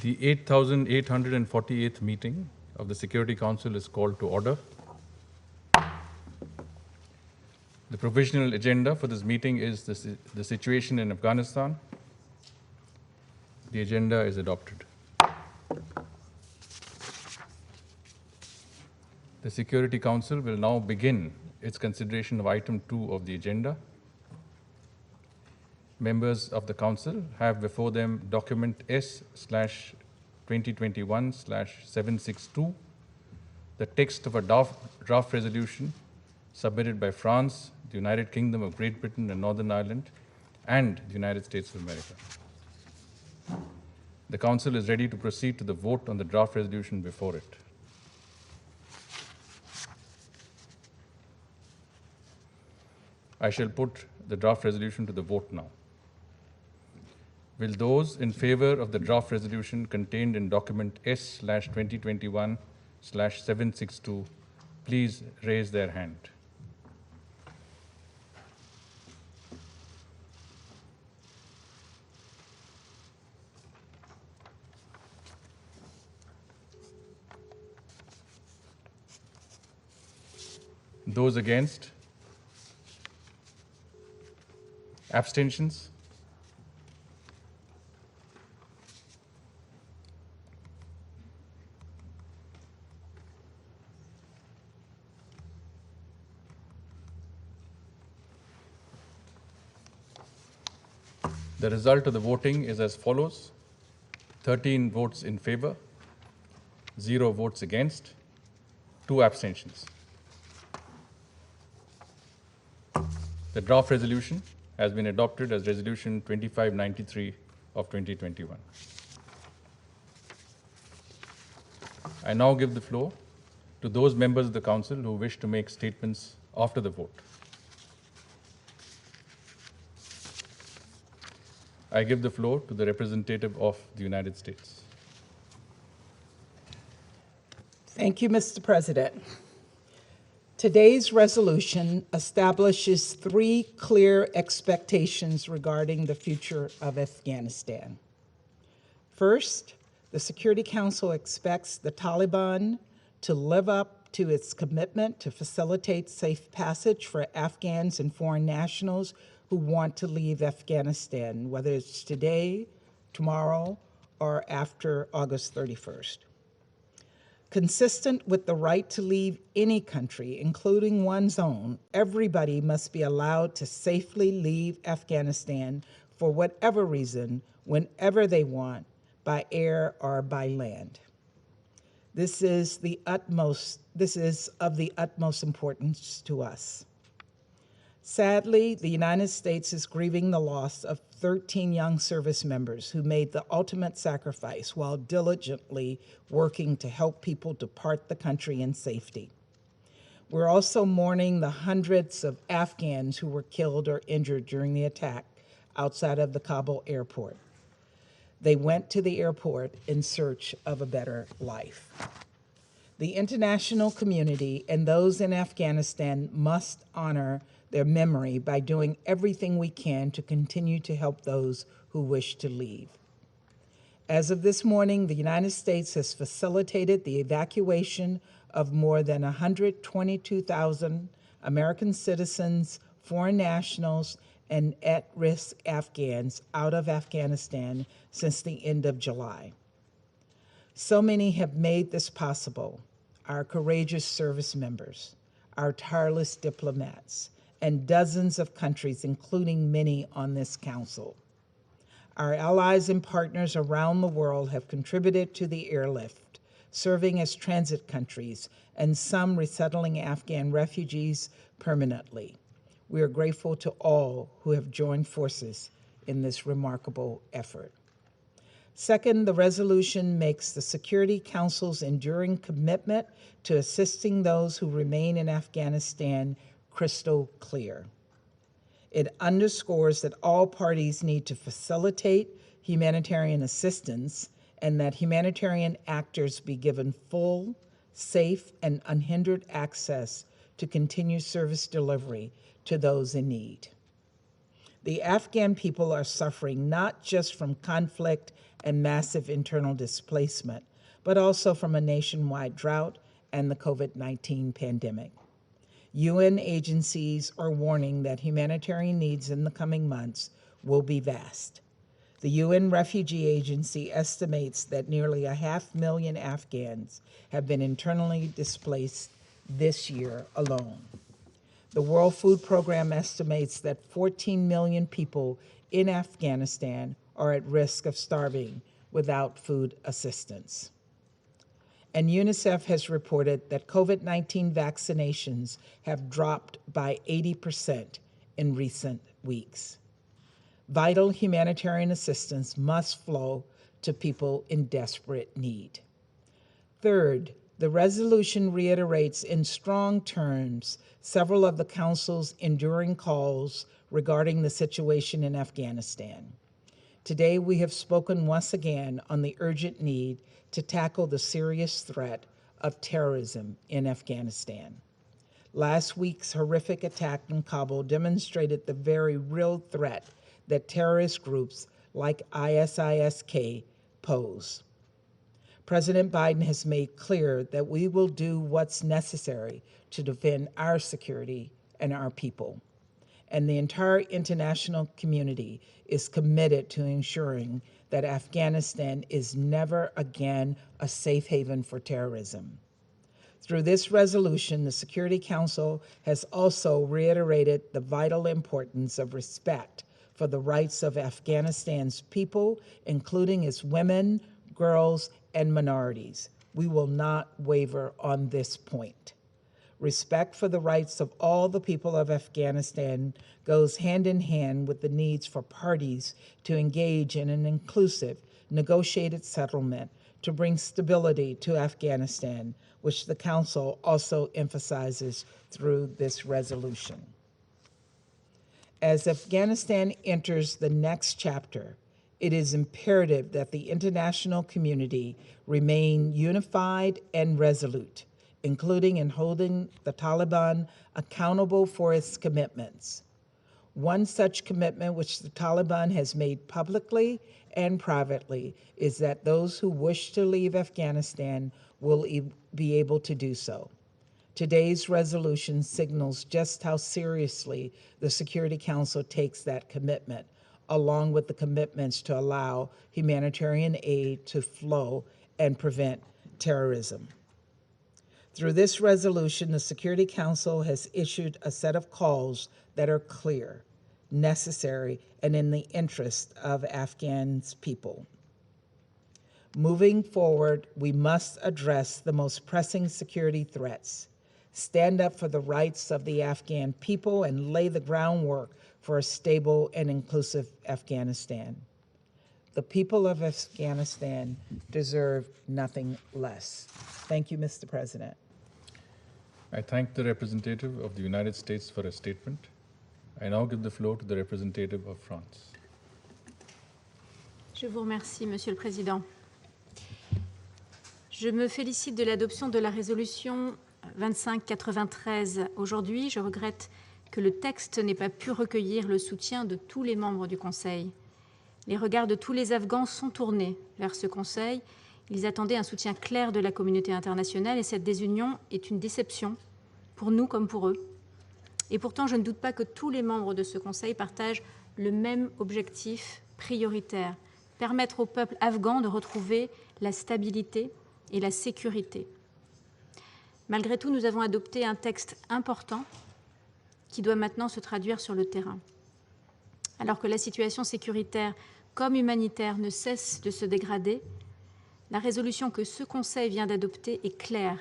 The 8,848th meeting of the Security Council is called to order. The provisional agenda for this meeting is the situation in Afghanistan. The agenda is adopted. The Security Council will now begin its consideration of item 2 of the agenda. Members of the Council have before them document S/2021/762, the text of a draft resolution submitted by France, the United Kingdom of Great Britain and Northern Ireland, and the United States of America. The Council is ready to proceed to the vote on the draft resolution before it. I shall put the draft resolution to the vote now. Will those in favor of the draft resolution contained in document S/2021/762 please raise their hand? Those against? Abstentions? The result of the voting is as follows: 13 votes in favor, 0 votes against, 2 abstentions. The draft resolution has been adopted as Resolution 2593 of 2021. I now give the floor to those members of the Council who wish to make statements after the vote. I give the floor to the representative of the United States. Thank you, Mr. President. Today's resolution establishes 3 clear expectations regarding the future of Afghanistan. First, the Security Council expects the Taliban to live up to its commitment to facilitate safe passage for Afghans and foreign nationals who want to leave Afghanistan, whether it's today, tomorrow, or after August 31st. Consistent with the right to leave any country, including one's own, everybody must be allowed to safely leave Afghanistan for whatever reason, whenever they want, by air or by land. This is of the utmost importance to us. Sadly, the United States is grieving the loss of 13 young service members who made the ultimate sacrifice while diligently working to help people depart the country in safety. We're also mourning the hundreds of Afghans who were killed or injured during the attack outside of the Kabul airport. They went to the airport in search of a better life. The international community and those in Afghanistan must honor their memory by doing everything we can to continue to help those who wish to leave. As of this morning, the United States has facilitated the evacuation of more than 122,000 American citizens, foreign nationals, and at-risk Afghans out of Afghanistan since the end of July. So many have made this possible: our courageous service members, our tireless diplomats, and dozens of countries, including many on this council. Our allies and partners around the world have contributed to the airlift, serving as transit countries, and some resettling Afghan refugees permanently. We are grateful to all who have joined forces in this remarkable effort. Second, the resolution makes the Security Council's enduring commitment to assisting those who remain in Afghanistan crystal clear. It underscores that all parties need to facilitate humanitarian assistance and that humanitarian actors be given full, safe, and unhindered access to continue service delivery to those in need. The Afghan people are suffering not just from conflict and massive internal displacement, but also from a nationwide drought and the COVID-19 pandemic. UN agencies are warning that humanitarian needs in the coming months will be vast. The UN Refugee Agency estimates that nearly 500,000 Afghans have been internally displaced this year alone. The World Food Program estimates that 14 million people in Afghanistan are at risk of starving without food assistance. And UNICEF has reported that COVID-19 vaccinations have dropped by 80% in recent weeks. Vital humanitarian assistance must flow to people in desperate need. Third, the resolution reiterates in strong terms several of the Council's enduring calls regarding the situation in Afghanistan. Today, we have spoken once again on the urgent need to tackle the serious threat of terrorism in Afghanistan. Last week's horrific attack in Kabul demonstrated the very real threat that terrorist groups like ISIS-K pose. President Biden has made clear that we will do what's necessary to defend our security and our people. And the entire international community is committed to ensuring that Afghanistan is never again a safe haven for terrorism. Through this resolution, the Security Council has also reiterated the vital importance of respect for the rights of Afghanistan's people, including its women, girls, and minorities. We will not waver on this point. Respect for the rights of all the people of Afghanistan goes hand in hand with the needs for parties to engage in an inclusive, negotiated settlement to bring stability to Afghanistan, which the Council also emphasizes through this resolution. As Afghanistan enters the next chapter, it is imperative that the international community remain unified and resolute, including in holding the Taliban accountable for its commitments. One such commitment which the Taliban has made publicly and privately is that those who wish to leave Afghanistan will be able to do so. Today's resolution signals just how seriously the Security Council takes that commitment, along with the commitments to allow humanitarian aid to flow and prevent terrorism. Through this resolution, the Security Council has issued a set of calls that are clear, necessary, and in the interest of Afghan's people. Moving forward, we must address the most pressing security threats, stand up for the rights of the Afghan people, and lay the groundwork for a stable and inclusive Afghanistan. The people of Afghanistan deserve nothing less. Thank you, Mr. President. I thank the representative of the United States for a statement. I now give the floor to the representative of France. Je vous remercie, Monsieur le Président. Je me félicite de l'adoption de la résolution 2593 aujourd'hui. Je regrette que le texte n'ait pas pu recueillir le soutien de tous les membres du Conseil. Les regards de tous les Afghans sont tournés vers ce Conseil. Ils attendaient un soutien clair de la communauté internationale et cette désunion est une déception pour nous comme pour eux. Et pourtant, je ne doute pas que tous les membres de ce Conseil partagent le même objectif prioritaire, permettre au peuple afghan de retrouver la stabilité et la sécurité. Malgré tout, nous avons adopté un texte important qui doit maintenant se traduire sur le terrain. Alors que la situation sécuritaire comme humanitaire ne cesse de se dégrader, la résolution que ce Conseil vient d'adopter est claire.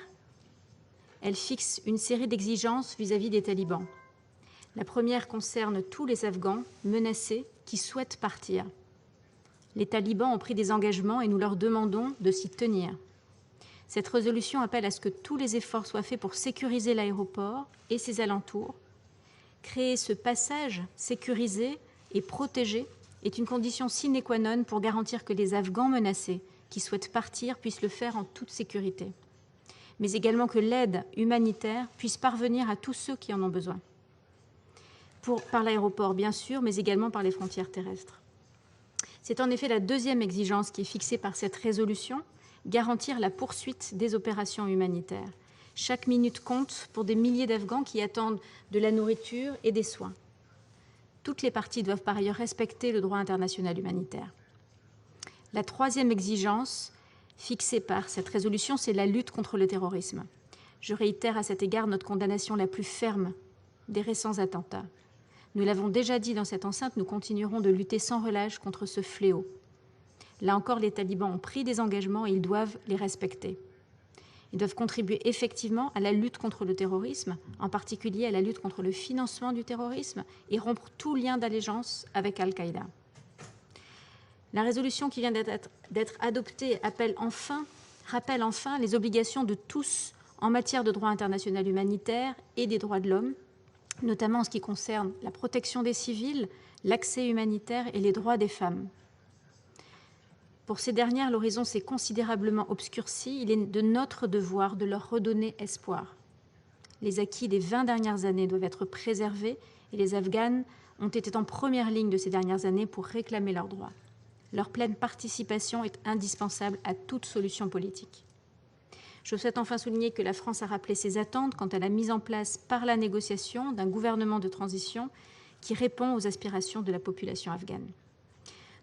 Elle fixe une série d'exigences vis-à-vis des talibans. La première concerne tous les Afghans menacés qui souhaitent partir. Les talibans ont pris des engagements et nous leur demandons de s'y tenir. Cette résolution appelle à ce que tous les efforts soient faits pour sécuriser l'aéroport et ses alentours. Créer ce passage sécurisé et protégé est une condition sine qua non pour garantir que les Afghans menacés qui souhaitent partir puissent le faire en toute sécurité, mais également que l'aide humanitaire puisse parvenir à tous ceux qui en ont besoin, par l'aéroport bien sûr, mais également par les frontières terrestres. C'est en effet la deuxième exigence qui est fixée par cette résolution, garantir la poursuite des opérations humanitaires. Chaque minute compte pour des milliers d'Afghans qui attendent de la nourriture et des soins. Toutes les parties doivent par ailleurs respecter le droit international humanitaire. La troisième exigence fixée par cette résolution, c'est la lutte contre le terrorisme. Je réitère à cet égard notre condamnation la plus ferme des récents attentats. Nous l'avons déjà dit dans cette enceinte, nous continuerons de lutter sans relâche contre ce fléau. Là encore, les talibans ont pris des engagements et ils doivent les respecter. Ils doivent contribuer effectivement à la lutte contre le terrorisme, en particulier à la lutte contre le financement du terrorisme et rompre tout lien d'allégeance avec Al-Qaïda. La résolution qui vient d'être adoptée rappelle enfin les obligations de tous en matière de droit international humanitaire et des droits de l'homme, notamment en ce qui concerne la protection des civils, l'accès humanitaire et les droits des femmes. Pour ces dernières, l'horizon s'est considérablement obscurci. Il est de notre devoir de leur redonner espoir. Les acquis des 20 dernières années doivent être préservés et les Afghanes ont été en première ligne de ces dernières années pour réclamer leurs droits. Leur pleine participation est indispensable à toute solution politique. Je souhaite enfin souligner que la France a rappelé ses attentes quant à la mise en place par la négociation d'un gouvernement de transition qui répond aux aspirations de la population afghane.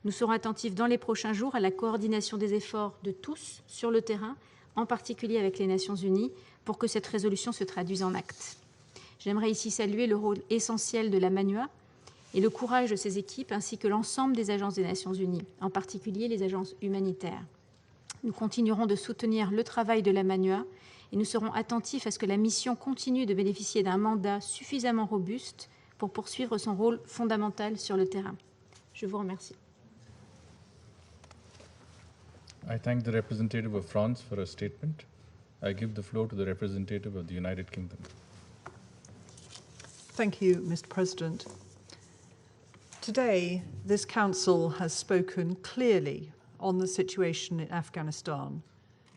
Nous serons attentifs dans les prochains jours à la coordination des efforts de tous sur le terrain, en particulier avec les Nations Unies, pour que cette résolution se traduise en actes. J'aimerais ici saluer le rôle essentiel de la MANUA et le courage de ses équipes, ainsi que l'ensemble des agences des Nations Unies, en particulier les agences humanitaires. Nous continuerons de soutenir le travail de la MANUA et nous serons attentifs à ce que la mission continue de bénéficier d'un mandat suffisamment robuste pour poursuivre son rôle fondamental sur le terrain. Je vous remercie. I thank the representative of France for her statement. I give the floor to the representative of the United Kingdom. Thank you, Mr. President. Today, this Council has spoken clearly on the situation in Afghanistan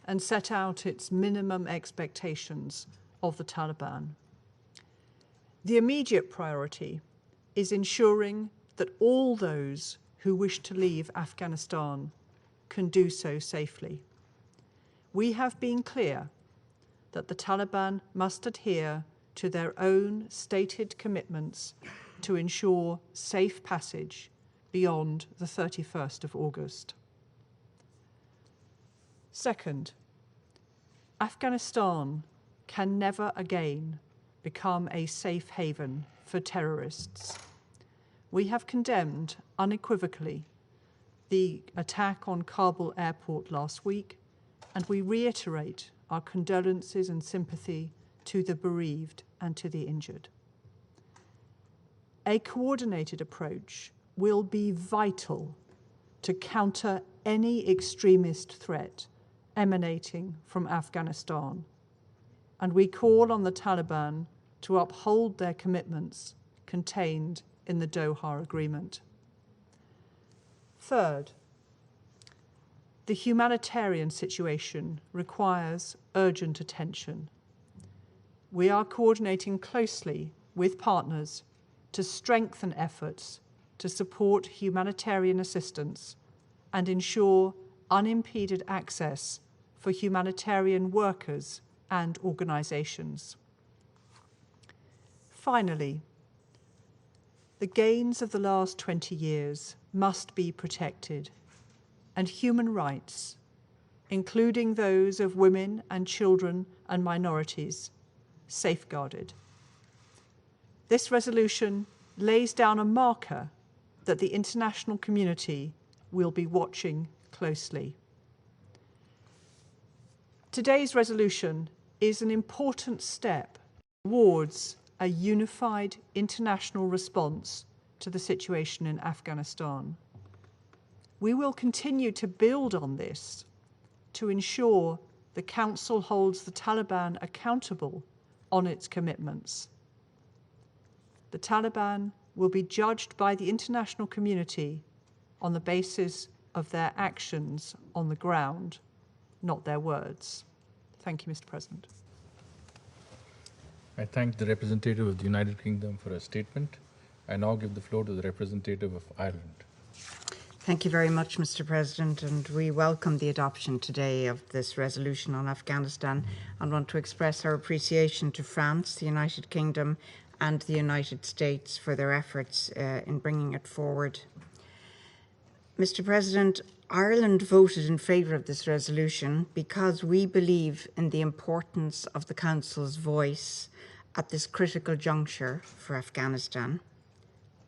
and set out its minimum expectations of the Taliban. The immediate priority is ensuring that all those who wish to leave Afghanistan can do so safely. We have been clear that the Taliban must adhere to their own stated commitments to ensure safe passage beyond the 31st of August. Second, Afghanistan can never again become a safe haven for terrorists. We have condemned unequivocally the attack on Kabul airport last week, and we reiterate our condolences and sympathy to the bereaved and to the injured. A coordinated approach will be vital to counter any extremist threat emanating from Afghanistan, and we call on the Taliban to uphold their commitments contained in the Doha Agreement. Third, the humanitarian situation requires urgent attention. We are coordinating closely with partners to strengthen efforts to support humanitarian assistance and ensure unimpeded access for humanitarian workers and organizations. Finally, the gains of the last 20 years must be protected, and human rights, including those of women and children and minorities, safeguarded. This resolution lays down a marker that the international community will be watching closely. Today's resolution is an important step towards a unified international response to the situation in Afghanistan. We will continue to build on this to ensure the Council holds the Taliban accountable on its commitments. The Taliban will be judged by the international community on the basis of their actions on the ground, not their words. Thank you, Mr. President. I thank the representative of the United Kingdom for her statement. I now give the floor to the representative of Ireland. Thank you very much, Mr. President, and we welcome the adoption today of this resolution on Afghanistan and want to express our appreciation to France, the United Kingdom and the United States for their efforts in bringing it forward. Mr. President, Ireland voted in favour of this resolution because we believe in the importance of the Council's voice at this critical juncture for Afghanistan.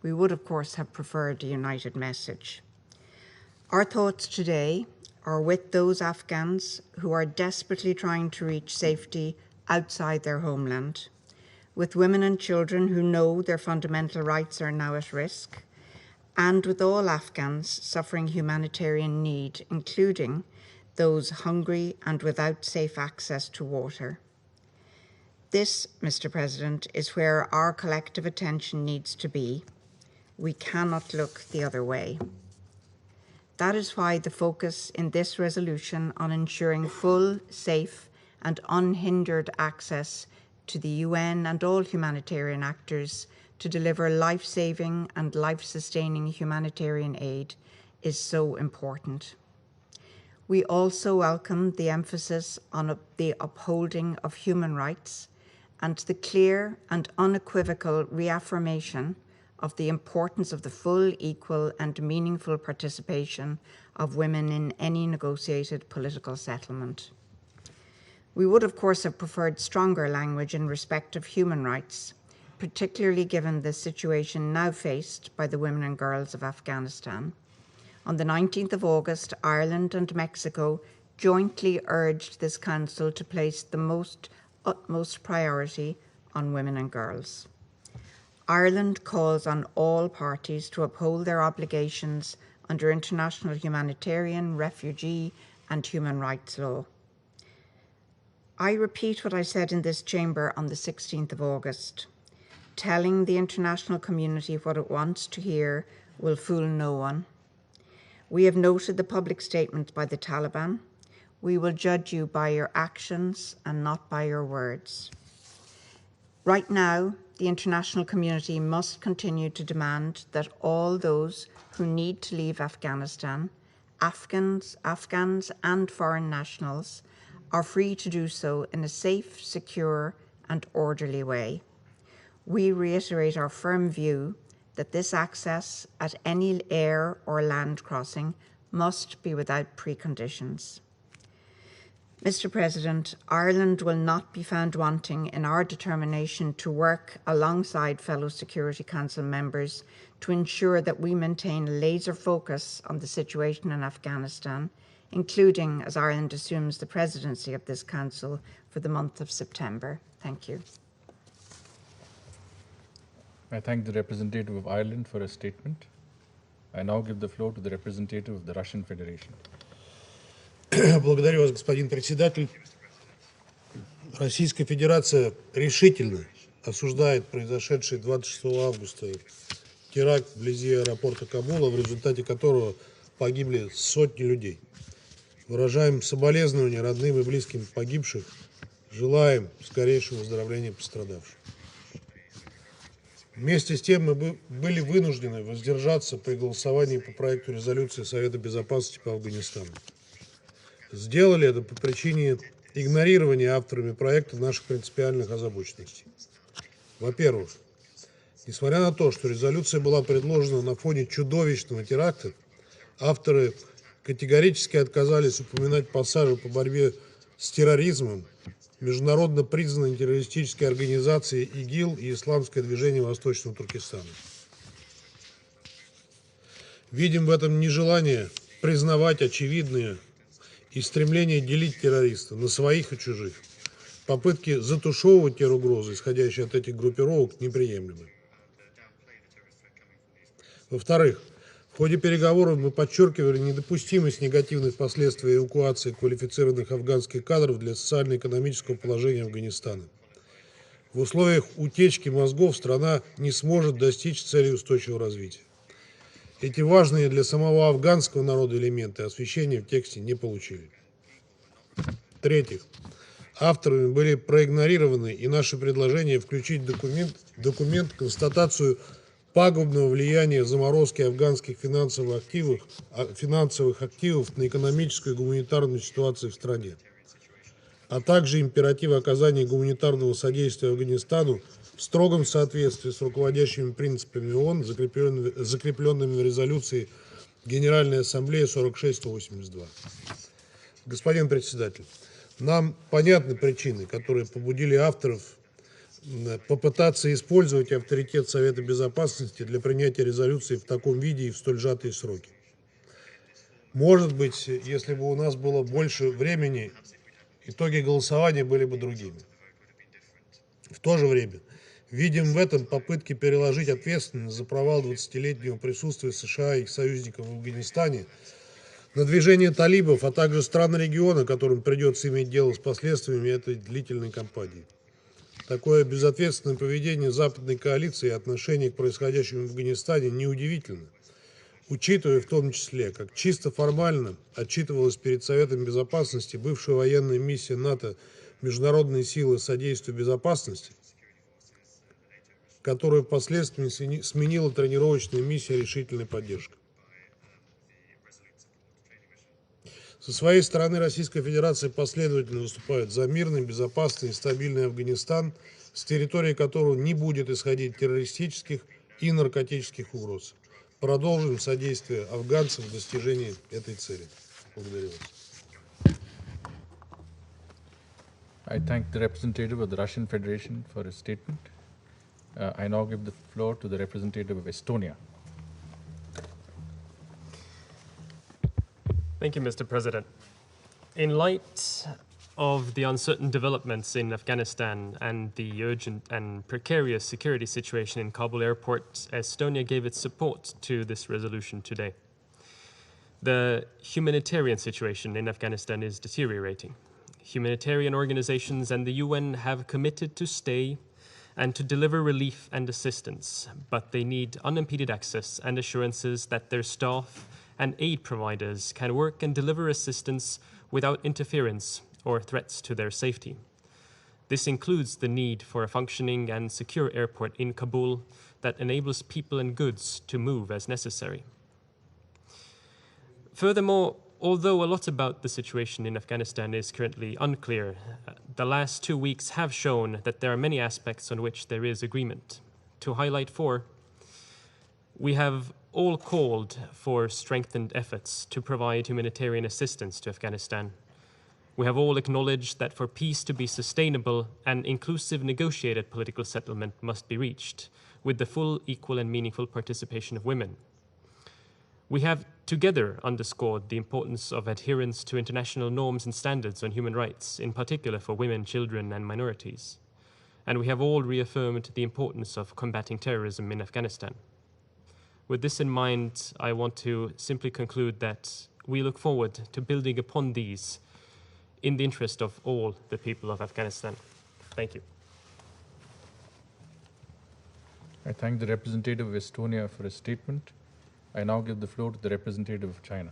We would, of course, have preferred a united message. Our thoughts today are with those Afghans who are desperately trying to reach safety outside their homeland, with women and children who know their fundamental rights are now at risk, and with all Afghans suffering humanitarian need, including those hungry and without safe access to water. This, Mr. President, is where our collective attention needs to be. We cannot look the other way. That is why the focus in this resolution on ensuring full, safe and unhindered access to the UN and all humanitarian actors to deliver life-saving and life-sustaining humanitarian aid is so important. We also welcome the emphasis on the upholding of human rights and the clear and unequivocal reaffirmation of the importance of the full, equal and meaningful participation of women in any negotiated political settlement. We would, of course, have preferred stronger language in respect of human rights, particularly given the situation now faced by the women and girls of Afghanistan. On the 19th of August, Ireland and Mexico jointly urged this Council to place the utmost priority on women and girls. Ireland calls on all parties to uphold their obligations under international humanitarian, refugee and human rights law. I repeat what I said in this chamber on the 16th of August. Telling the international community what it wants to hear will fool no one. We have noted the public statements by the Taliban. We will judge you by your actions and not by your words. Right now, the international community must continue to demand that all those who need to leave Afghanistan, Afghans and foreign nationals, are free to do so in a safe, secure and orderly way. We reiterate our firm view that this access at any air or land crossing must be without preconditions. Mr. President, Ireland will not be found wanting in our determination to work alongside fellow Security Council members to ensure that we maintain a laser focus on the situation in Afghanistan, including as Ireland assumes the presidency of this Council for the month of September. Thank you. I thank the representative of Ireland for a statement. I now give the floor to the representative of the Russian Federation. Благодарю вас, господин председатель. Российская Федерация решительно осуждает произошедший 26 августа теракт вблизи аэропорта Кабула, в результате которого погибли сотни людей. Выражаем соболезнования родным и близким погибших, желаем скорейшего выздоровления пострадавших. Вместе с тем мы были вынуждены воздержаться при голосовании по проекту резолюции Совета Безопасности по Афганистану. Сделали это по причине игнорирования авторами проекта наших принципиальных озабоченностей. Во-первых, несмотря на то, что резолюция была предложена на фоне чудовищного теракта, авторы категорически отказались упоминать пассажи по борьбе с терроризмом, международно признанной террористической организации ИГИЛ и Исламское движение Восточного Туркестана. Видим в этом нежелание признавать очевидные и стремление делить террористов на своих и чужих. Попытки затушевывать те угрозы, исходящие от этих группировок, неприемлемы. Во-вторых, в ходе переговоров мы подчеркивали недопустимость негативных последствий эвакуации квалифицированных афганских кадров для социально-экономического положения Афганистана. В условиях утечки мозгов страна не сможет достичь цели устойчивого развития. Эти важные для самого афганского народа элементы освещения в тексте не получили. В-третьих, авторами были проигнорированы и наши предложения включить в документ констатацию пагубного влияния заморозки афганских финансовых активов на экономическую и гуманитарную ситуацию в стране, а также императива оказания гуманитарного содействия Афганистану в строгом соответствии с руководящими принципами ООН, закрепленными в резолюции Генеральной Ассамблеи 46-182. Господин председатель, нам понятны причины, которые побудили авторов попытаться использовать авторитет Совета Безопасности для принятия резолюции в таком виде и в столь сжатые сроки. Может быть, если бы у нас было больше времени, итоги голосования были бы другими. В то же время видим в этом попытки переложить ответственность за провал 20-летнего присутствия США и их союзников в Афганистане на движение талибов, а также стран региона, которым придется иметь дело с последствиями этой длительной кампании. Такое безответственное поведение западной коалиции и отношение к происходящему в Афганистане неудивительно, учитывая в том числе, как чисто формально отчитывалась перед Советом Безопасности бывшая военная миссия НАТО «Международные силы содействия безопасности», которую впоследствии сменила тренировочная миссия «Решительная поддержка». Со своей стороны Российская Федерация последовательно выступает за мирный, безопасный и стабильный Афганистан, с территории которого не будет исходить террористических и наркотических угроз. Продолжим содействие афганцам в достижении этой цели. Благодарю вас. I thank the representative of the Russian Federation for his statement. I now give the floor to the representative of Estonia. Thank you, Mr. President. In light of the uncertain developments in Afghanistan and the urgent and precarious security situation in Kabul airport, Estonia gave its support to this resolution today. The humanitarian situation in Afghanistan is deteriorating. Humanitarian organizations and the UN have committed to stay and to deliver relief and assistance, but they need unimpeded access and assurances that their staff and aid providers can work and deliver assistance without interference or threats to their safety. This includes the need for a functioning and secure airport in Kabul that enables people and goods to move as necessary. Furthermore, although a lot about the situation in Afghanistan is currently unclear, the last 2 weeks have shown that there are many aspects on which there is agreement. To highlight 4, we have all called for strengthened efforts to provide humanitarian assistance to Afghanistan. We have all acknowledged that for peace to be sustainable, an inclusive negotiated political settlement must be reached, with the full, equal and meaningful participation of women. We have together underscored the importance of adherence to international norms and standards on human rights, in particular for women, children and minorities. And we have all reaffirmed the importance of combating terrorism in Afghanistan. With this in mind, I want to simply conclude that we look forward to building upon these in the interest of all the people of Afghanistan. Thank you. I thank the representative of Estonia for his statement. I now give the floor to the representative of China.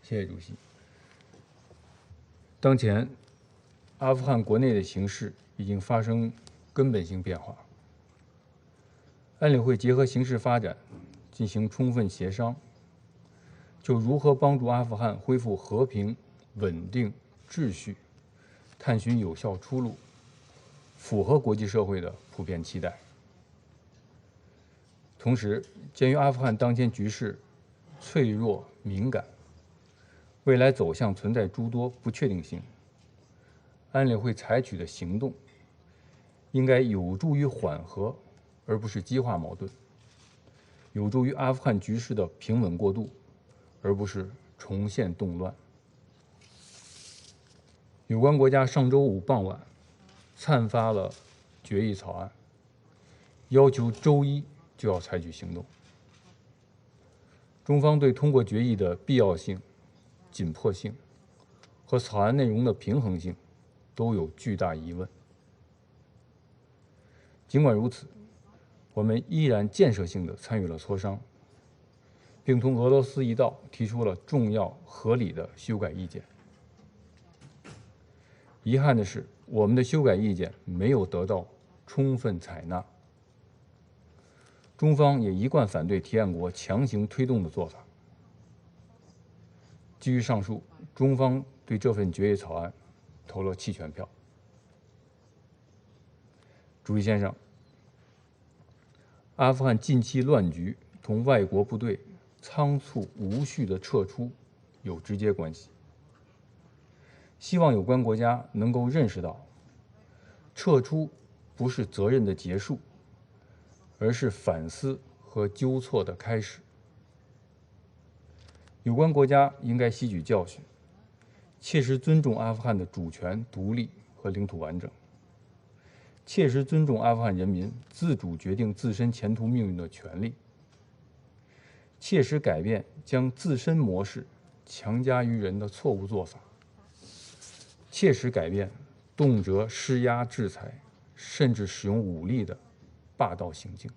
谢谢主席。当前，阿富汗国内的形势已经发生根本性变化。安理会结合形势发展，进行充分协商，就如何帮助阿富汗恢复和平、稳定、秩序，探寻有效出路，符合国际社会的普遍期待。同时，鉴于阿富汗当前局势脆弱敏感，未来走向存在诸多不确定性，安理会采取的行动应该有助于缓和，而不是激化矛盾；有助于阿富汗局势的平稳过渡，而不是重现动乱。有关国家上周五傍晚参发了决议草案，要求周一就要采取行动。中方对通过决议的必要性、紧迫性和草案内容的平衡性都有巨大疑问。尽管如此，我们依然建设性地参与了磋商，并同俄罗斯一道提出了重要合理的修改意见。遗憾的是，我们的修改意见没有得到充分采纳。中方也一贯反对提案国强行推动的做法。基于上述，中方对这份决议草案投了弃权票。主席先生，阿富汗近期乱局同外国部队仓促无序的撤出有直接关系。希望有关国家能够认识到，撤出不是责任的结束，而是反思和纠错的开始。有关国家应该吸取教训，切实尊重阿富汗的主权、独立和领土完整，切实尊重阿富汗人民自主决定自身前途命运的权利，切实改变将自身模式强加于人的错误做法，切实改变动辄施压制裁，甚至使用武力的霸道行径。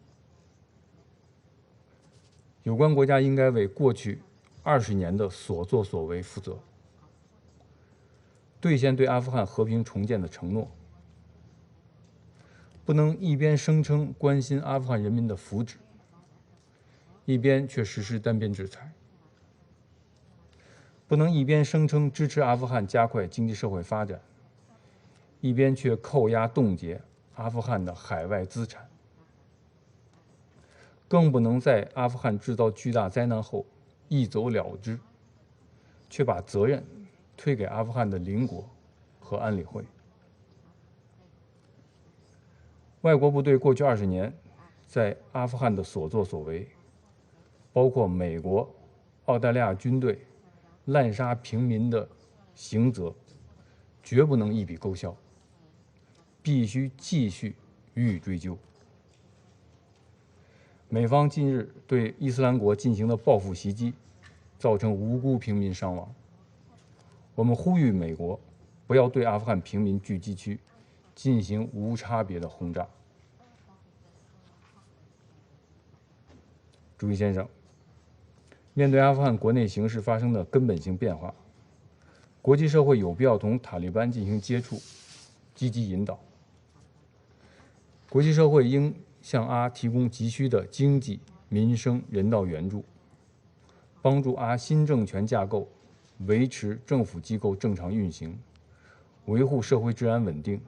有关国家应该为过去20年的所作所为负责，兑现对阿富汗和平重建的承诺，不能一边声称关心阿富汗人民的福祉，一边却实施单边制裁；不能一边声称支持阿富汗加快经济社会发展，一边却扣押冻结阿富汗的海外资产；更不能在阿富汗制造巨大灾难后一走了之，却把责任推给阿富汗的邻国和安理会。外国部队过去20年在阿富汗的所作所为，包括美国、澳大利亚军队滥杀平民的刑责，绝不能一笔勾销，必须继续予以追究。美方近日对伊斯兰国进行的报复袭击，造成无辜平民伤亡。我们呼吁美国不要对阿富汗平民聚集区进行无差别的轰炸。主席先生，面对阿富汗国内形势发生的根本性变化，国际社会有必要同塔利班进行接触，积极引导。国际社会应向阿提供急需的经济、民生、人道援助，帮助阿新政权架构维持政府机构正常运行，维护社会治安稳定，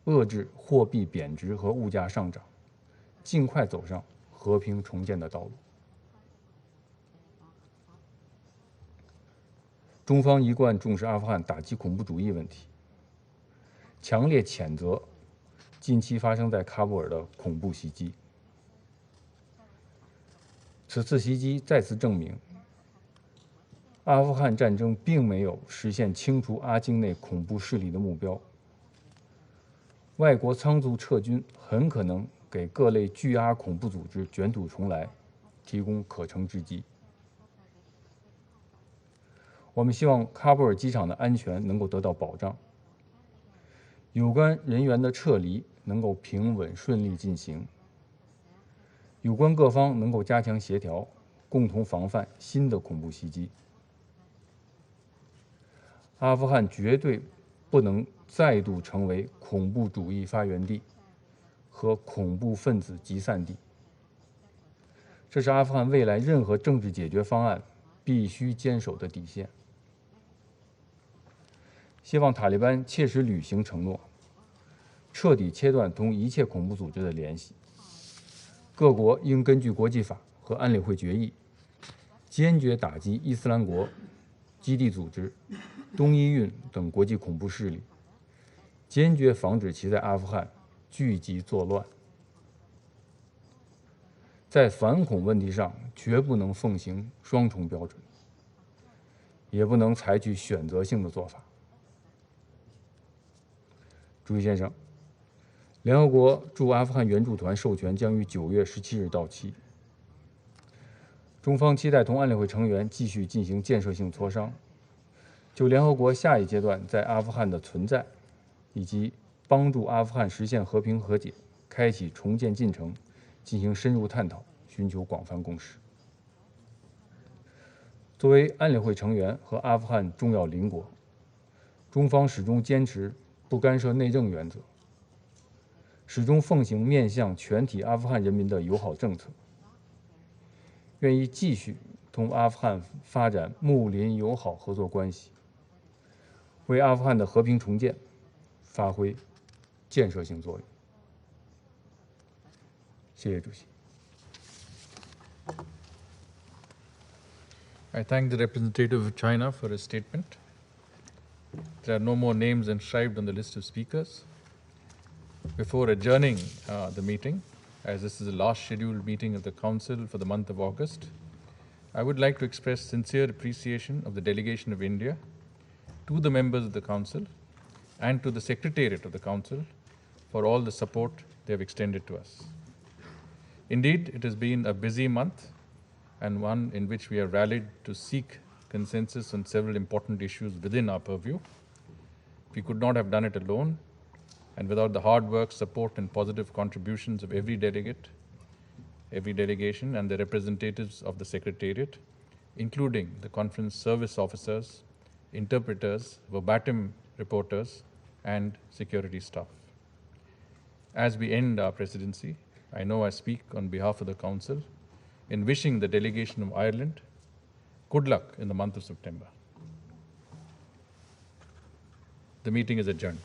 遏制货币贬值和物价上涨，尽快走上和平重建的道路。中方一贯重视阿富汗打击恐怖主义问题，强烈谴责近期发生在喀布尔的恐怖袭击。此次袭击再次证明，阿富汗战争并没有实现清除阿境内恐怖势力的目标。外国仓促撤军很可能给各类巨阿恐怖组织卷土重来提供可乘之机。我们希望喀布尔机场的安全能够得到保障，有关人员的撤离能够平稳顺利进行，有关各方能够加强协调，共同防范新的恐怖袭击。阿富汗绝对不能再度成为恐怖主义发源地和恐怖分子集散地，这是阿富汗未来任何政治解决方案必须坚守的底线。希望塔利班切实履行承诺，彻底切断同一切恐怖组织的联系。各国应根据国际法和安理会决议，坚决打击伊斯兰国、基地组织、东伊运等国际恐怖势力，坚决防止其在阿富汗聚集作乱。在反恐问题上，绝不能奉行双重标准，也不能采取选择性的做法。主席先生，联合国驻阿富汗援助团授权将于9月17日到期。中方期待同安理会成员继续进行建设性磋商，就联合国下一阶段在阿富汗的存在，以及帮助阿富汗实现和平和解、开启重建进程进行深入探讨，寻求广泛共识。作为安理会成员和阿富汗重要邻国，中方始终坚持不干涉内政原则，始终奉行面向全体阿富汗人民的友好政策，愿意继续同阿富汗发展睦邻友好合作关系，为阿富汗的和平重建发挥建设性作用。谢谢主席。I thank the representative of China for his statement. There are no more names inscribed on the list of speakers. Before adjourning the meeting, as this is the last scheduled meeting of the Council for the month of August, I would like to express sincere appreciation of the delegation of India to the members of the Council and to the Secretariat of the Council for all the support they have extended to us. Indeed, it has been a busy month and one in which we have rallied to seek consensus on several important issues within our purview. We could not have done it alone, and without the hard work, support, and positive contributions of every delegate, every delegation, and the representatives of the Secretariat, including the conference service officers, interpreters, verbatim reporters, and security staff. As we end our presidency, I know I speak on behalf of the Council in wishing the delegation of Ireland good luck in the month of September. The meeting is adjourned.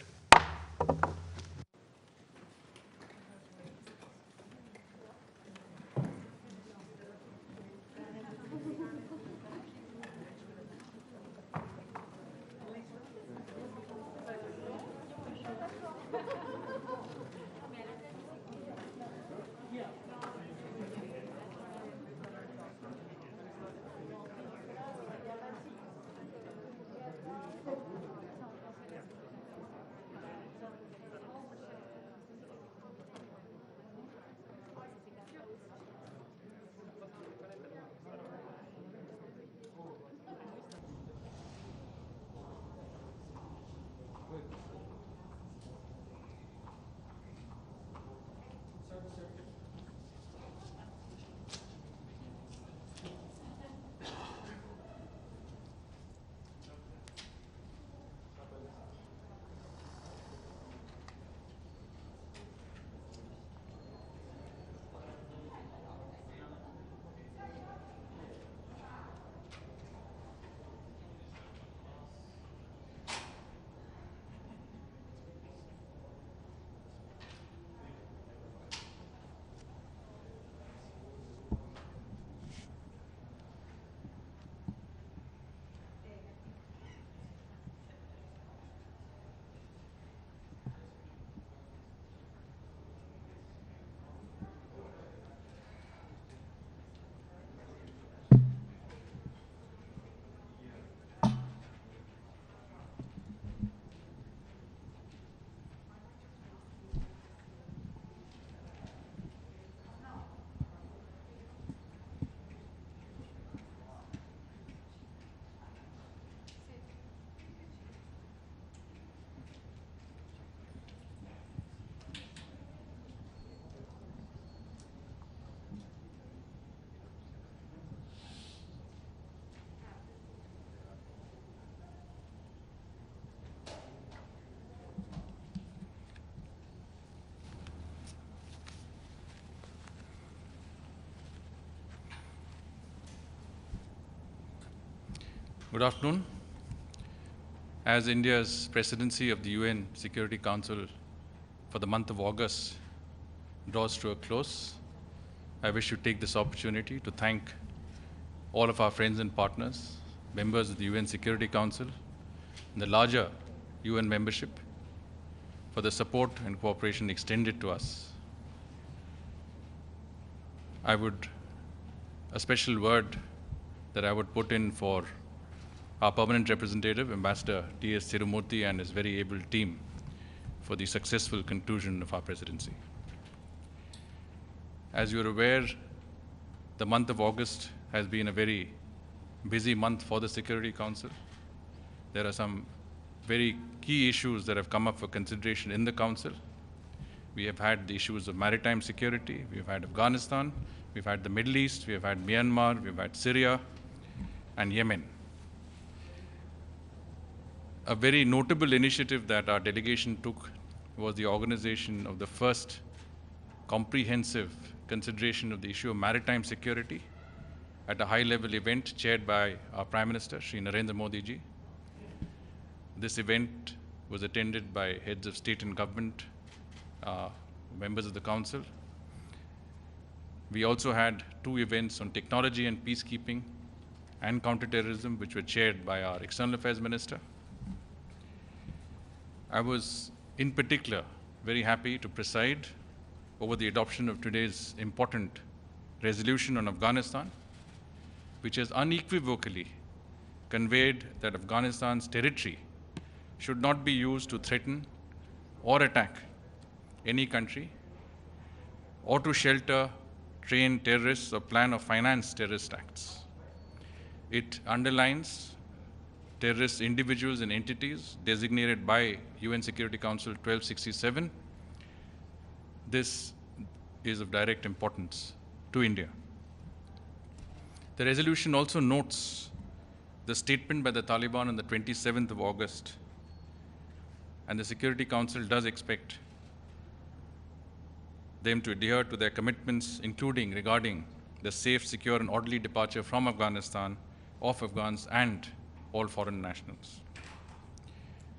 Good afternoon. As India's presidency of the UN Security Council for the month of August draws to a close, I wish to take this opportunity to thank all of our friends and partners, members of the UN Security Council, and the larger UN membership for the support and cooperation extended to us. A special word that I would put in for our permanent representative, Ambassador T.S. Tirumurthy, and his very able team for the successful conclusion of our presidency. As you're aware, the month of August has been a very busy month for the Security Council. There are some very key issues that have come up for consideration in the Council. We have had the issues of maritime security, we've had Afghanistan, we've had the Middle East, we've had Myanmar, we've had Syria, and Yemen. A very notable initiative that our delegation took was the organization of the first comprehensive consideration of the issue of maritime security at a high-level event chaired by our Prime Minister, Shri Narendra Modi ji. This event was attended by heads of state and government, members of the council. We also had 2 events on technology and peacekeeping and counterterrorism, which were chaired by our External Affairs Minister. I was, in particular, very happy to preside over the adoption of today's important resolution on Afghanistan, which has unequivocally conveyed that Afghanistan's territory should not be used to threaten or attack any country or to shelter, train terrorists or plan or finance terrorist acts. It underlines terrorist individuals and entities designated by UN Security Council 1267. This is of direct importance to India. The resolution also notes the statement by the Taliban on the 27th of August, and the Security Council does expect them to adhere to their commitments, including regarding the safe, secure, and orderly departure from Afghanistan of Afghans and all foreign nationals.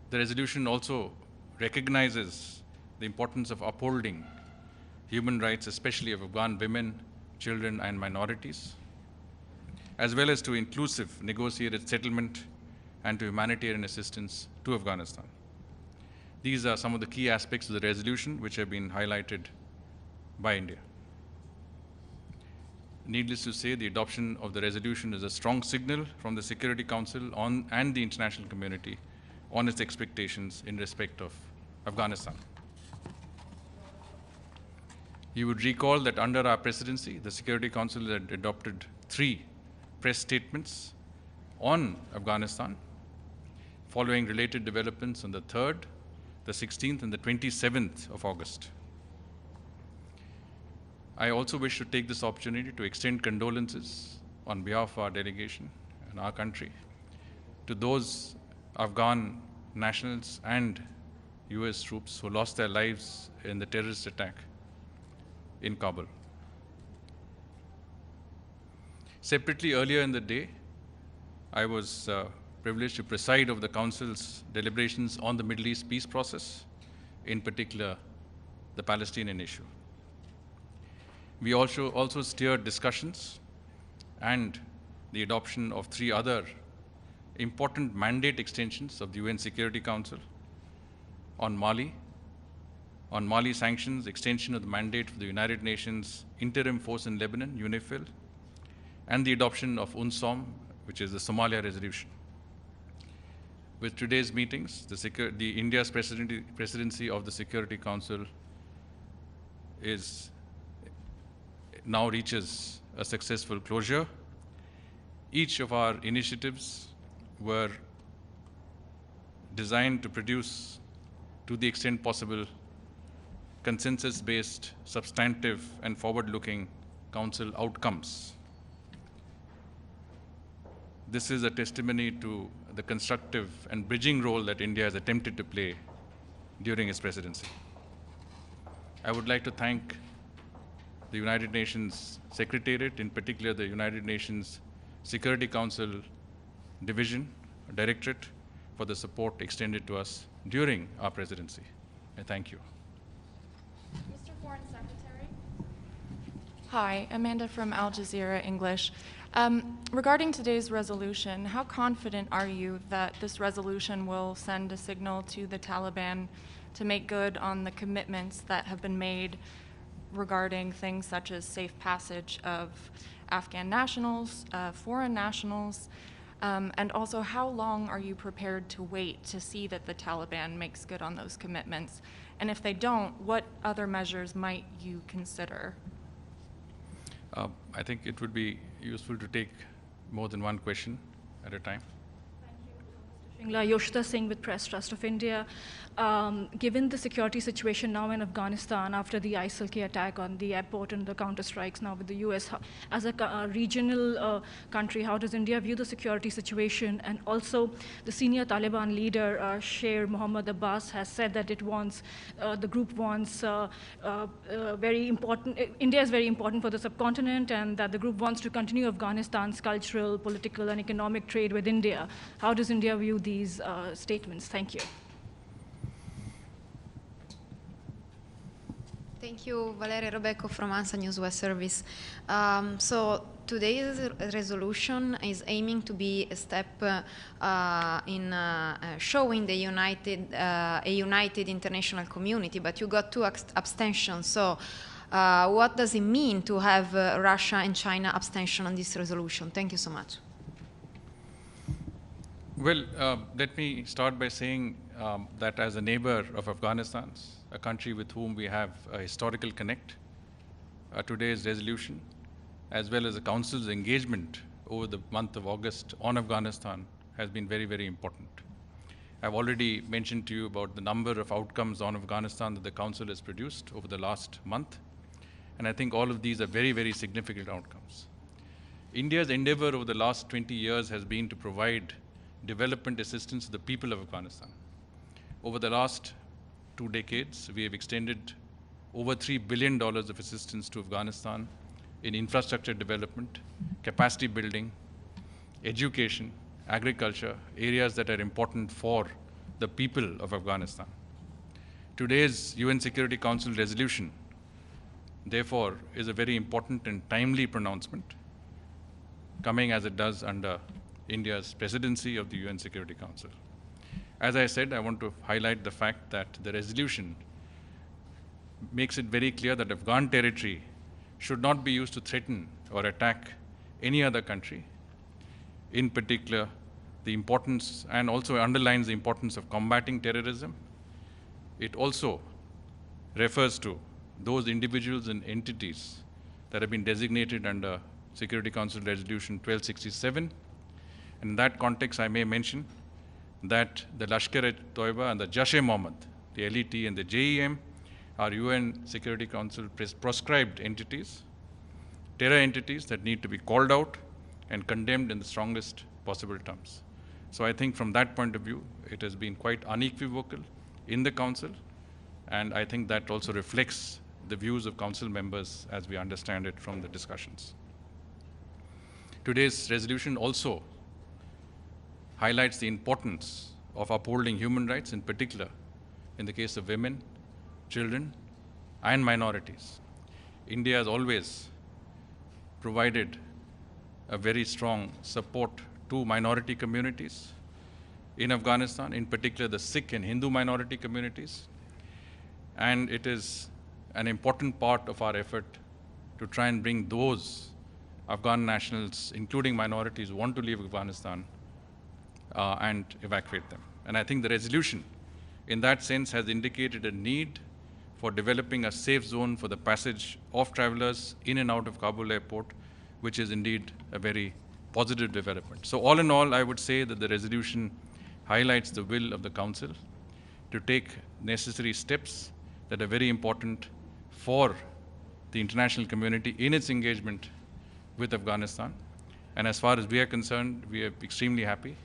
The resolution also recognizes the importance of upholding human rights, especially of Afghan women, children, and minorities, as well as to inclusive negotiated settlement and to humanitarian assistance to Afghanistan. These are some of the key aspects of the resolution which have been highlighted by India. Needless to say, the adoption of the resolution is a strong signal from the Security Council and the international community on its expectations in respect of Afghanistan. You would recall that under our presidency, the Security Council had adopted 3 press statements on Afghanistan, following related developments on the 3rd, the 16th, and the 27th of August. I also wish to take this opportunity to extend condolences on behalf of our delegation and our country to those Afghan nationals and US troops who lost their lives in the terrorist attack in Kabul. Separately, earlier in the day, I was privileged to preside over the Council's deliberations on the Middle East peace process, in particular, the Palestinian issue. We also steered discussions and the adoption of 3 other important mandate extensions of the UN Security Council on Mali sanctions, extension of the mandate for the United Nations Interim Force in Lebanon, UNIFIL, and the adoption of UNSOM, which is the Somalia resolution. With today's meetings, India's presidency of the Security Council now reaches a successful closure. Each of our initiatives were designed to produce, to the extent possible, consensus-based, substantive, and forward-looking Council outcomes. This is a testimony to the constructive and bridging role that India has attempted to play during its presidency. I would like to thank the United Nations Secretariat, in particular the United Nations Security Council Division, Directorate, for the support extended to us during our presidency. I thank you. Mr. Foreign Secretary. Hi, Amanda from Al Jazeera English. Regarding today's resolution, how confident are you that this resolution will send a signal to the Taliban to make good on the commitments that have been made regarding things such as safe passage of Afghan nationals, foreign nationals, and also how long are you prepared to wait to see that the Taliban makes good on those commitments? And if they don't, what other measures might you consider? I think it would be useful to take more than one question at a time. Thank you, Mr. Yoshida Singh with Press Trust of India. Given the security situation now in Afghanistan after the ISIL-K attack on the airport and the counter-strikes now with the US, as a regional country, how does India view the security situation? And also, the senior Taliban leader, Sher Mohammad Abbas, has said that it wants, the group wants very important, India is very important for the subcontinent, and that the group wants to continue Afghanistan's cultural, political, and economic trade with India. How does India view these statements? Thank you. Thank you, Valeria Robecco from ANSA News West Service. So today's resolution is aiming to be a step in showing the a united international community, but you got two abstentions. So what does it mean to have Russia and China abstention on this resolution? Thank you so much. Well, let me start by saying that as a neighbor of Afghanistan, a country with whom we have a historical connect, today's resolution, as well as the Council's engagement over the month of August on Afghanistan, has been very, very important. I've already mentioned to you about the number of outcomes on Afghanistan that the Council has produced over the last month, and I think all of these are very, very significant outcomes. India's endeavor over the last 20 years has been to provide development assistance to the people of Afghanistan. Over the last 2 decades, we have extended over $3 billion of assistance to Afghanistan in infrastructure development, capacity building, education, agriculture, areas that are important for the people of Afghanistan. Today's UN Security Council resolution, therefore, is a very important and timely pronouncement, coming as it does under India's presidency of the UN Security Council. As I said, I want to highlight the fact that the resolution makes it very clear that Afghan territory should not be used to threaten or attack any other country. In particular, the importance, and also underlines the importance of combating terrorism. It also refers to those individuals and entities that have been designated under Security Council Resolution 1267. In that context, I may mention that the Lashkar-e-Toiba and the Jaish-e-Mohammed, the LET and the JEM, are UN Security Council proscribed entities, terror entities that need to be called out and condemned in the strongest possible terms. So I think from that point of view, it has been quite unequivocal in the Council, and I think that also reflects the views of Council members as we understand it from the discussions. Today's resolution also highlights the importance of upholding human rights, in particular in the case of women, children, and minorities. India has always provided a very strong support to minority communities in Afghanistan, in particular the Sikh and Hindu minority communities. And it is an important part of our effort to try and bring those Afghan nationals, including minorities who want to leave Afghanistan, and evacuate them. And I think the resolution, in that sense, has indicated a need for developing a safe zone for the passage of travelers in and out of Kabul airport, which is indeed a very positive development. So all in all, I would say that the resolution highlights the will of the Council to take necessary steps that are very important for the international community in its engagement with Afghanistan. And as far as we are concerned, we are extremely happy,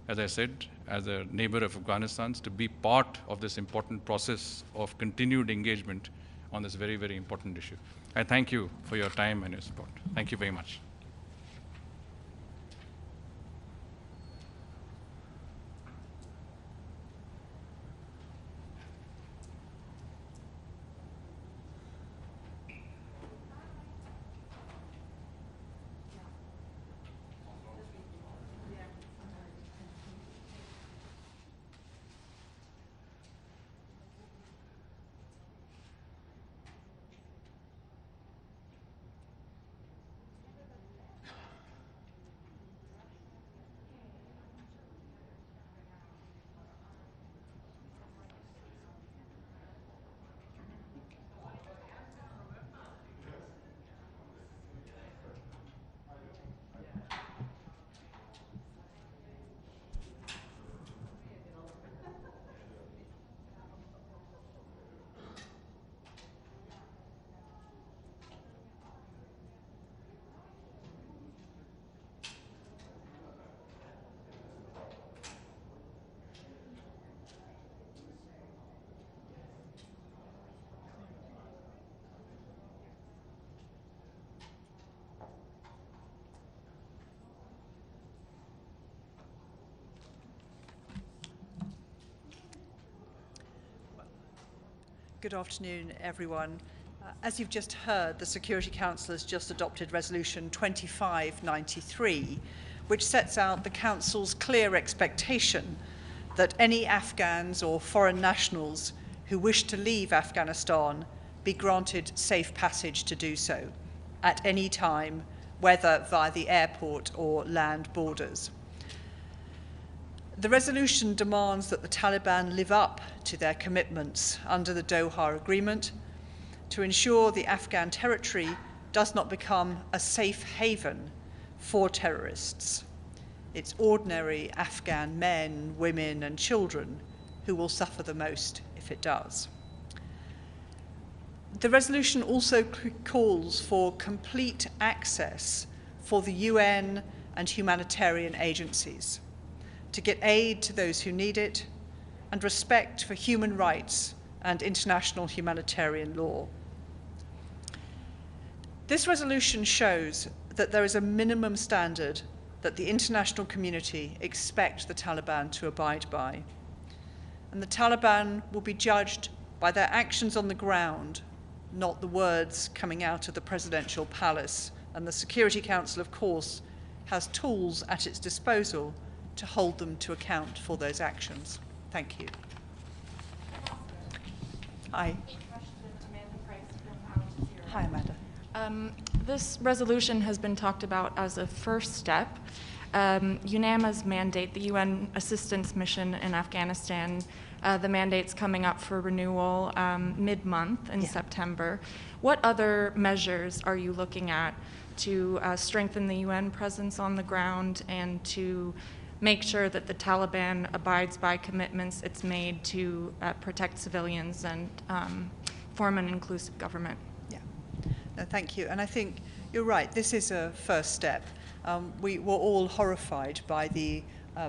as I said, as a neighbor of Afghanistan's, to be part of this important process of continued engagement on this very, very important issue. I thank you for your time and your support. Thank you very much. Good afternoon, everyone. As you've just heard, the Security Council has just adopted Resolution 2593, which sets out the Council's clear expectation that any Afghans or foreign nationals who wish to leave Afghanistan be granted safe passage to do so at any time, whether via the airport or land borders. The resolution demands that the Taliban live up to their commitments under the Doha Agreement to ensure the Afghan territory does not become a safe haven for terrorists. It's ordinary Afghan men, women, and children who will suffer the most if it does. The resolution also calls for complete access for the UN and humanitarian agencies to get aid to those who need it and respect for human rights and international humanitarian law. This resolution shows that there is a minimum standard that the international community expect the Taliban to abide by. And the Taliban will be judged by their actions on the ground, not the words coming out of the presidential palace. And the Security Council, of course, has tools at its disposal to hold them to account for those actions. Thank you. Hi. Hi, Amanda. This resolution has been talked about as a first step. UNAMA's mandate, the UN assistance mission in Afghanistan, the mandate's coming up for renewal mid-month in September. What other measures are you looking at to strengthen the UN presence on the ground and to make sure that the Taliban abides by commitments it's made to protect civilians and form an inclusive government? Yeah, no, thank you. And I think you're right, this is a first step. We were all horrified by the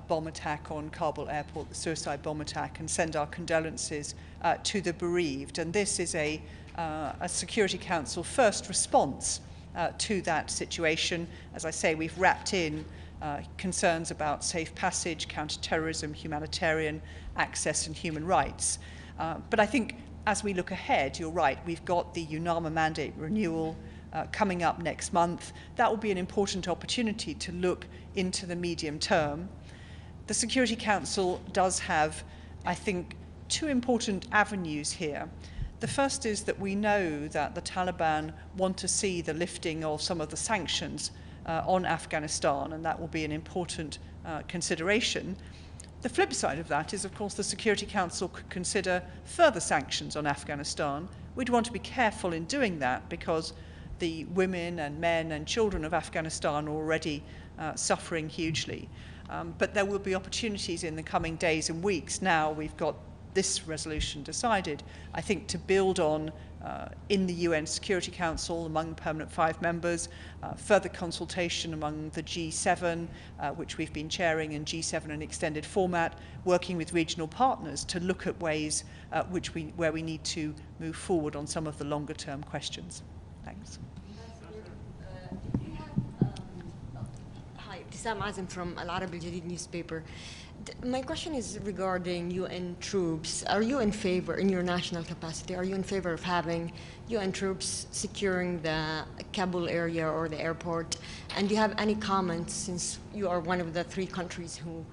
bomb attack on Kabul airport, the suicide bomb attack, and send our condolences to the bereaved. And this is a Security Council first response to that situation. As I say, we've wrapped in concerns about safe passage, counter-terrorism, humanitarian access and human rights. But I think as we look ahead, you're right, we've got the UNAMA mandate renewal coming up next month. That will be an important opportunity to look into the medium term. The Security Council does have, I think, two important avenues here. The first is that we know that the Taliban want to see the lifting of some of the sanctions on Afghanistan, and that will be an important consideration. The flip side of that is, of course, the Security Council could consider further sanctions on Afghanistan. We'd want to be careful in doing that because the women and men and children of Afghanistan are already suffering hugely. But there will be opportunities in the coming days and weeks. Now we've got this resolution decided, I think, to build on in the UN Security Council among the permanent 5 members, further consultation among the G7, which we've been chairing, and G7 in extended format, working with regional partners to look at ways where we need to move forward on some of the longer term questions. Thanks. Hi, Tissam Azim from Al Arab Al Jadid newspaper. My question is regarding UN troops. Are you in favor, in your national capacity, are you in favor of having UN troops securing the Kabul area or the airport? And do you have any comments, since you are one of the 3 countries who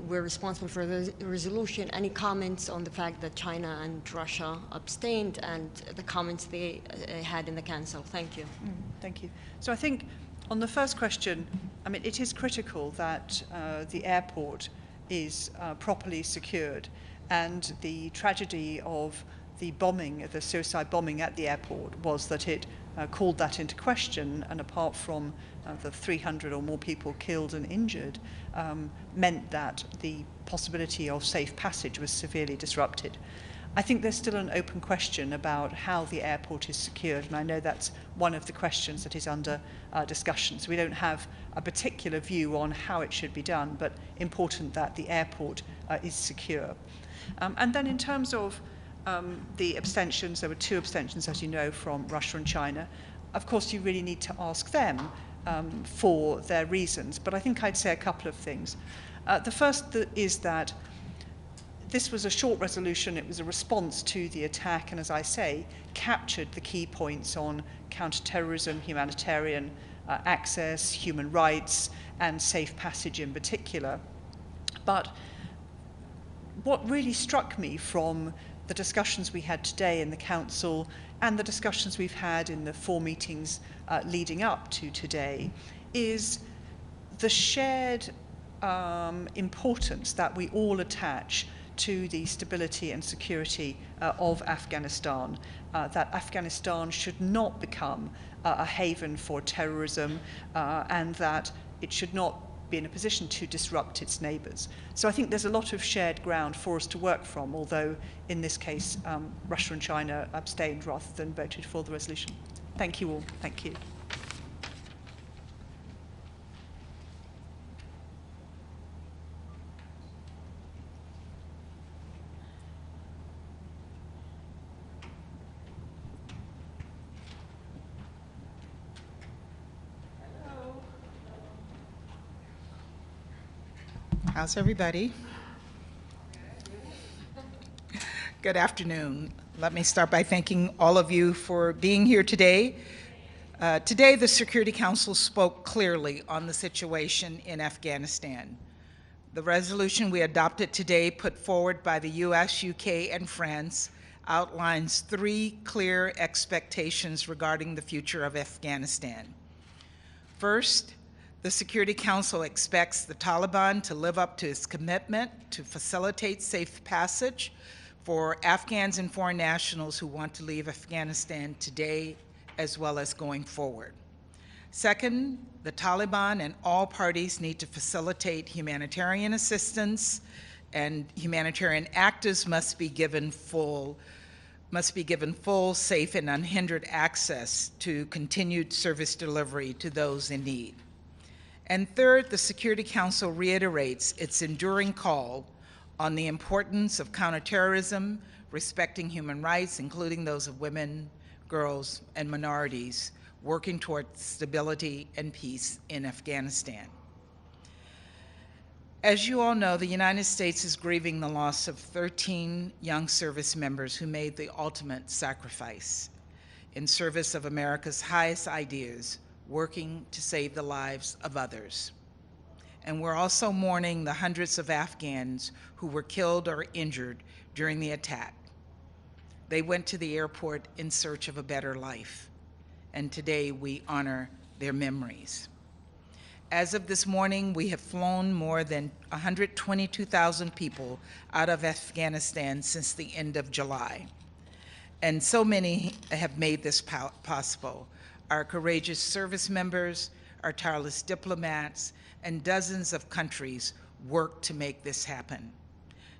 were responsible for the resolution, any comments on the fact that China and Russia abstained and the comments they had in the Council? Thank you. Thank you. So I think on the first question, I mean, it is critical that the airport is properly secured, and the tragedy of the bombing, the suicide bombing at the airport, was that it called that into question, and apart from the 300 or more people killed and injured, meant that the possibility of safe passage was severely disrupted. I think there's still an open question about how the airport is secured, and I know that's one of the questions that is under discussion. So we don't have a particular view on how it should be done, but important that the airport is secure. And then in terms of the abstentions, there were 2 abstentions, as you know, from Russia and China. Of course, you really need to ask them for their reasons, but I think I'd say a couple of things. The first is that This was a short resolution. It was a response to the attack, and as I say, captured the key points on counterterrorism, humanitarian access, human rights, and safe passage in particular. But what really struck me from the discussions we had today in the Council and the discussions we've had in the 4 meetings leading up to today is the shared importance that we all attach to the stability and security of Afghanistan, that Afghanistan should not become a haven for terrorism, and that it should not be in a position to disrupt its neighbours. So I think there's a lot of shared ground for us to work from, although in this case Russia and China abstained rather than voted for the resolution. Thank you all. Thank you. How's everybody? Good afternoon. Let me start by thanking all of you for being here today. Today, the Security Council spoke clearly on the situation in Afghanistan. The resolution we adopted today, put forward by the US, UK, and France, outlines 3 clear expectations regarding the future of Afghanistan. First, the Security Council expects the Taliban to live up to its commitment to facilitate safe passage for Afghans and foreign nationals who want to leave Afghanistan today as well as going forward. Second, the Taliban and all parties need to facilitate humanitarian assistance, and humanitarian actors must be given full, safe, and unhindered access to continued service delivery to those in need. And third, the Security Council reiterates its enduring call on the importance of counterterrorism, respecting human rights, including those of women, girls, and minorities, working toward stability and peace in Afghanistan. As you all know, the United States is grieving the loss of 13 young service members who made the ultimate sacrifice in service of America's highest ideas, working to save the lives of others. And we're also mourning the hundreds of Afghans who were killed or injured during the attack. They went to the airport in search of a better life, and today we honor their memories. As of this morning, we have flown more than 122,000 people out of Afghanistan since the end of July. And so many have made this possible. Our courageous service members, our tireless diplomats, and dozens of countries work to make this happen.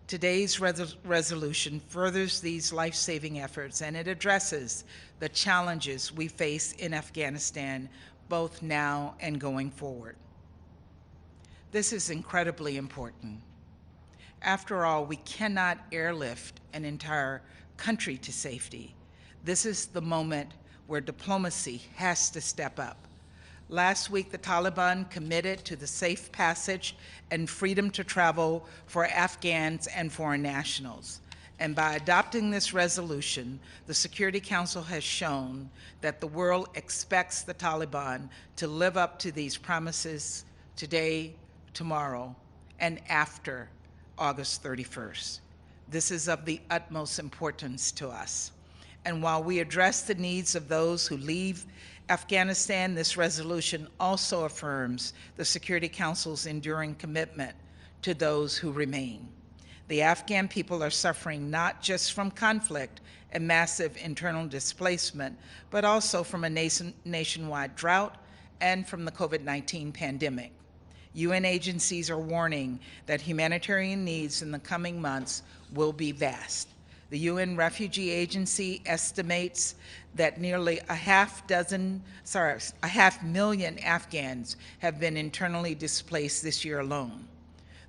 Today's resolution furthers these life-saving efforts, and it addresses the challenges we face in Afghanistan, both now and going forward. This is incredibly important. After all, we cannot airlift an entire country to safety. This is the moment where diplomacy has to step up. Last week, the Taliban committed to the safe passage and freedom to travel for Afghans and foreign nationals. And by adopting this resolution, the Security Council has shown that the world expects the Taliban to live up to these promises today, tomorrow, and after August 31st. This is of the utmost importance to us. And while we address the needs of those who leave Afghanistan, this resolution also affirms the Security Council's enduring commitment to those who remain. The Afghan people are suffering not just from conflict and massive internal displacement, but also from a nationwide drought and from the COVID-19 pandemic. UN agencies are warning that humanitarian needs in the coming months will be vast. The UN Refugee Agency estimates that nearly a half million Afghans have been internally displaced this year alone.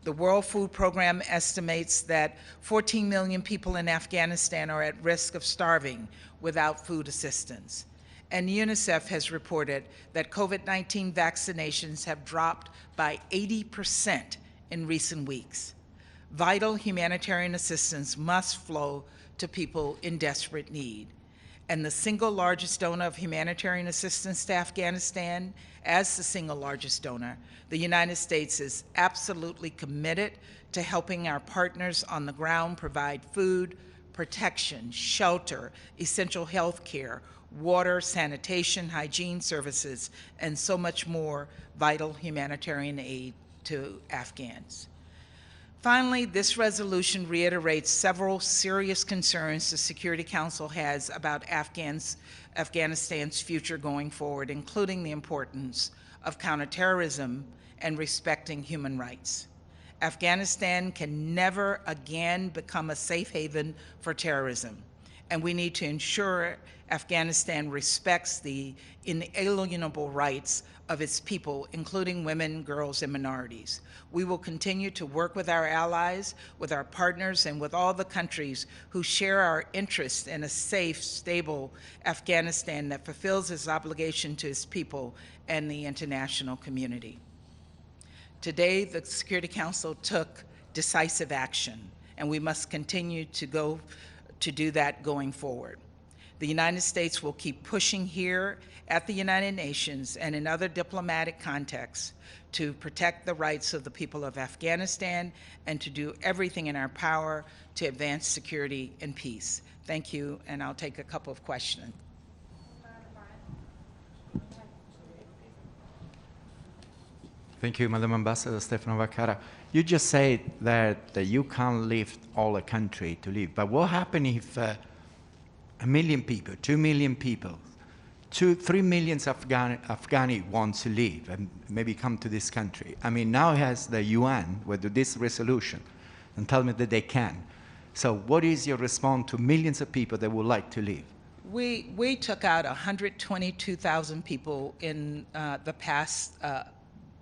The World Food Program estimates that 14 million people in Afghanistan are at risk of starving without food assistance. And UNICEF has reported that COVID-19 vaccinations have dropped by 80% in recent weeks. Vital humanitarian assistance must flow to people in desperate need. And the single largest donor of humanitarian assistance to Afghanistan, as the single largest donor, the United States is absolutely committed to helping our partners on the ground provide food, protection, shelter, essential health care, water, sanitation, hygiene services, and so much more vital humanitarian aid to Afghans. Finally, this resolution reiterates several serious concerns the Security Council has about Afghanistan's future going forward, including the importance of counterterrorism and respecting human rights. Afghanistan can never again become a safe haven for terrorism, and we need to ensure Afghanistan respects the inalienable rights of its people, including women, girls, and minorities. We will continue to work with our allies, with our partners, and with all the countries who share our interest in a safe, stable Afghanistan that fulfills its obligation to its people and the international community. Today, the Security Council took decisive action, and we must continue to do that going forward. The United States will keep pushing here at the United Nations and in other diplomatic contexts to protect the rights of the people of Afghanistan and to do everything in our power to advance security and peace. Thank you, and I'll take a couple of questions. Thank you, Madam Ambassador Stefano Vacara. You just said that you can't lift all a country to live, but what happens if 1 million people, 2 million people, 3 million Afghani want to leave and maybe come to this country? I mean, now has the UN with this resolution and tell me that they can. So what is your response to millions of people that would like to leave? We took out 122,000 people in the past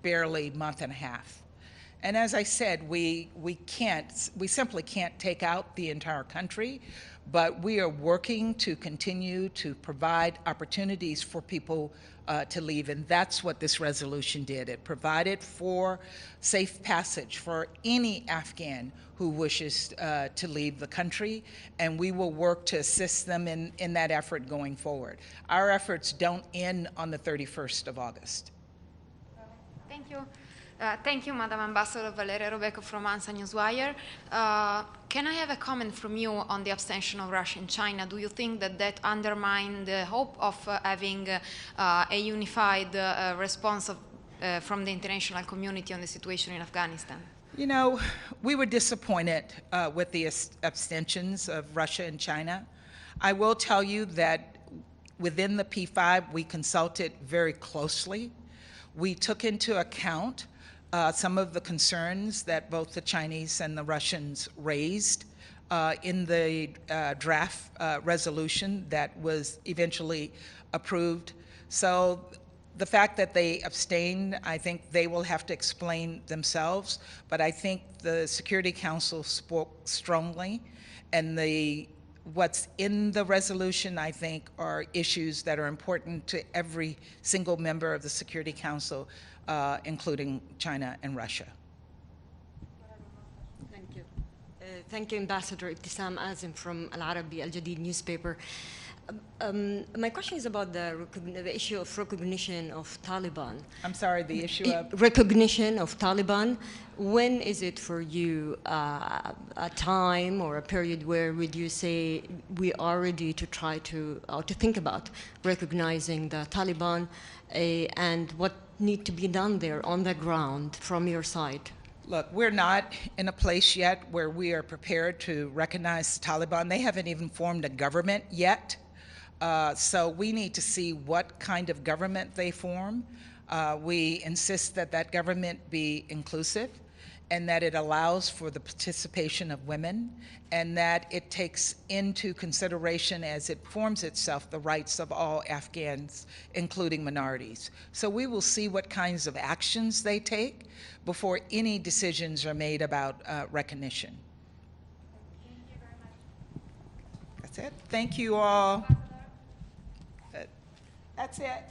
barely month and a half. And as I said, we simply can't take out the entire country, but we are working to continue to provide opportunities for people to leave, and that's what this resolution did. It provided for safe passage for any Afghan who wishes to leave the country, and we will work to assist them in that effort going forward. Our efforts don't end on the 31st of August. Thank you. Thank you, Madam Ambassador Valeria Robeco from ANSA Newswire. Can I have a comment from you on the abstention of Russia and China? Do you think that that undermined the hope of having a unified response from the international community on the situation in Afghanistan? You know, we were disappointed with the abstentions of Russia and China. I will tell you that within the P5, we consulted very closely. We took into account some of the concerns that both the Chinese and the Russians raised in the draft resolution that was eventually approved. So the fact that they abstained, I think they will have to explain themselves, but I think the Security Council spoke strongly, and what's in the resolution, I think, are issues that are important to every single member of the Security Council, including China and Russia. Thank you. Thank you, Ambassador Ibtisam Azim from Al Arabi Al Jadid newspaper. My question is about the issue of recognition of Taliban. I'm sorry, the issue of? Recognition of Taliban. When is it for you a time or a period where would you say we are ready to try to think about recognizing the Taliban and what need to be done there on the ground from your side? Look, we're not in a place yet where we are prepared to recognize the Taliban. They haven't even formed a government yet. So we need to see what kind of government they form. We insist that that government be inclusive and that it allows for the participation of women and that it takes into consideration as it forms itself the rights of all Afghans, including minorities. So we will see what kinds of actions they take before any decisions are made about recognition. Thank you very much. That's it. Thank you all. That's it.